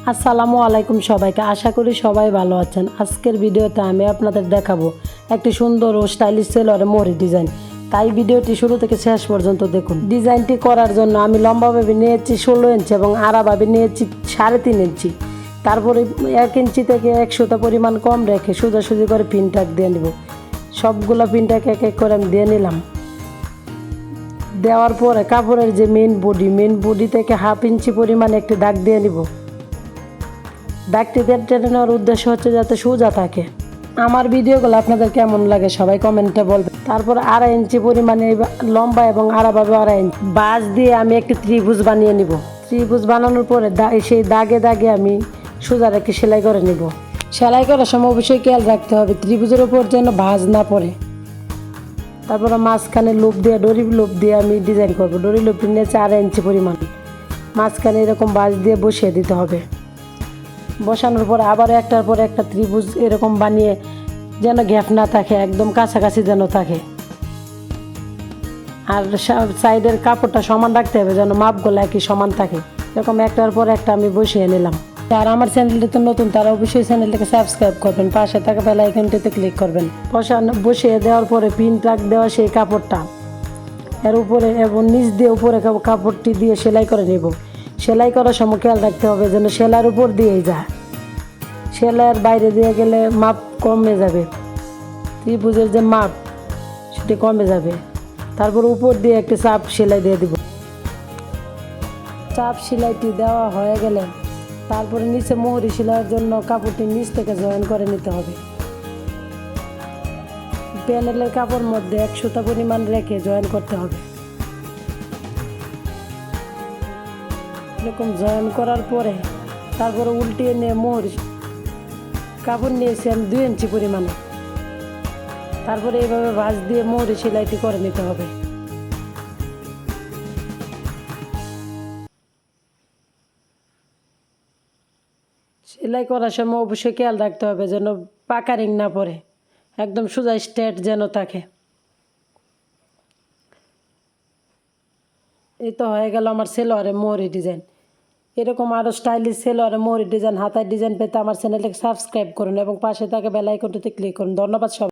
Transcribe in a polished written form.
আসসালামু আলাইকুম সবাইকে, আশা করি সবাই ভালো আছেন। আজকের ভিডিওতে আমি আপনাদের দেখাবো একটি সুন্দর ও স্টাইলিশ সেলোয়ারে মোহরি ডিজাইন। তাই ভিডিওটি শুরু থেকে শেষ পর্যন্ত দেখুন। ডিজাইনটি করার জন্য আমি লম্বাভাবে নিয়েছি 16 ইঞ্চি এবং আড়াভাবে নিয়েছি 3.5 ইঞ্চি। তারপরে 1 ইঞ্চি থেকে 1 সুতা পরিমাণ কম রেখে সোজাসুজি করে পিন টাক দিয়ে নিব। সবগুলো পিন টাক এক এক করে আমি দিয়ে নিলাম। দেওয়ার পরে কাপড়ের যে মেন বডি থেকে 1/2 ইঞ্চি পরিমাণ একটি দাগ দিয়ে নিব। দাগটি টেনে নেওয়ার উদ্দেশ্য হচ্ছে যাতে সোজা থাকে। আমার ভিডিওগুলো আপনাদের কেমন লাগে সবাই কমেন্টে বলবেন। তারপর 2.5 ইঞ্চি পরিমাণে লম্বা এবং আড়াভাবে 2.5 ইঞ্চি বাঁশ দিয়ে আমি একটি ত্রিভুজ বানিয়ে নিব। ত্রিভুজ বানানোর পরে সেই দাগে আমি সোজা রেখে সেলাই করে নিব। সেলাই করার সময় অবশ্যই খেয়াল রাখতে হবে ত্রিভুজের উপর যেন ভাঁজ না পড়ে। তারপরে মাঝখানে ডরি লুপ দিয়ে আমি ডিজাইন করব। ডরি লুপটি নিয়েছে 2.5 ইঞ্চি পরিমাণ। মাঝখানে এরকম বাঁশ দিয়ে বসিয়ে দিতে হবে। বসানোর পর আবার একটার পর একটা ত্রিভুজ এরকম বানিয়ে যেন গ্যাপ না থাকে, একদম কাছাকাছি যেন থাকে। আর সাইডের কাপড়টা সমান রাখতে হবে যেন মাপগুলো একই সমান থাকে। এরকম একটার পর একটা আমি বসিয়ে নিলাম। আর আমার চ্যানেলটিতে নতুন তারা অবশ্যই চ্যানেলটিকে সাবস্ক্রাইব করবেন, পাশে থাকা বেল আইকনটিতে ক্লিক করবেন। বসিয়ে দেওয়ার পরে পিন টাক দেওয়া সেই কাপড়টা এর উপরে এবং নিচ দিয়ে উপরে কাপড়টি দিয়ে সেলাই করে নেব। সেলাই করার সময় খেয়াল রাখতে হবে যেন সেলাইয়ের উপর দিয়েই যায়, সেলাইয়ের বাইরে দিয়ে গেলে মাপ কমে যাবে, ত্রিভুজের যে মাপ সেটি কমে যাবে। তারপর উপর দিয়ে একটি চাপ সেলাই দিয়ে দিব। চাপ সেলাইটি দেওয়া হয়ে গেলে তারপরে নিচে মোহরি সেলাইয়ের জন্য কাপড়টি নিচ থেকে জয়েন করে নিতে হবে। প্যানেলের কাপড় মধ্যে 1 সুতা পরিমাণ রেখে জয়েন করতে হবে। এরকম জয়েন করার পরে তারপরে উল্টিয়ে নিয়ে মোহরি কাপড় নিয়েছি আমি 2 ইঞ্চি পরিমাণে। তারপরে এইভাবে ভাঁজ দিয়ে মোহরি সেলাইটি করে নিতে হবে। সেলাই করার সময় অবশ্যই খেয়াল রাখতে হবে যেন পাকা রিং না পড়ে, একদম সোজা স্ট্রেট যেন থাকে। এই তো হয়ে গেল আমার সেলোয়ারে মোহরি ডিজাইন। এরকম আরও স্টাইলিশ সেলোয়ারে মোহরি ডিজাইন, হাতায় ডিজাইন পেতে আমার চ্যানেলটাকে সাবস্ক্রাইব করুন এবং পাশে থাকা বেল আইকনটিতে ক্লিক করুন। ধন্যবাদ সবাই।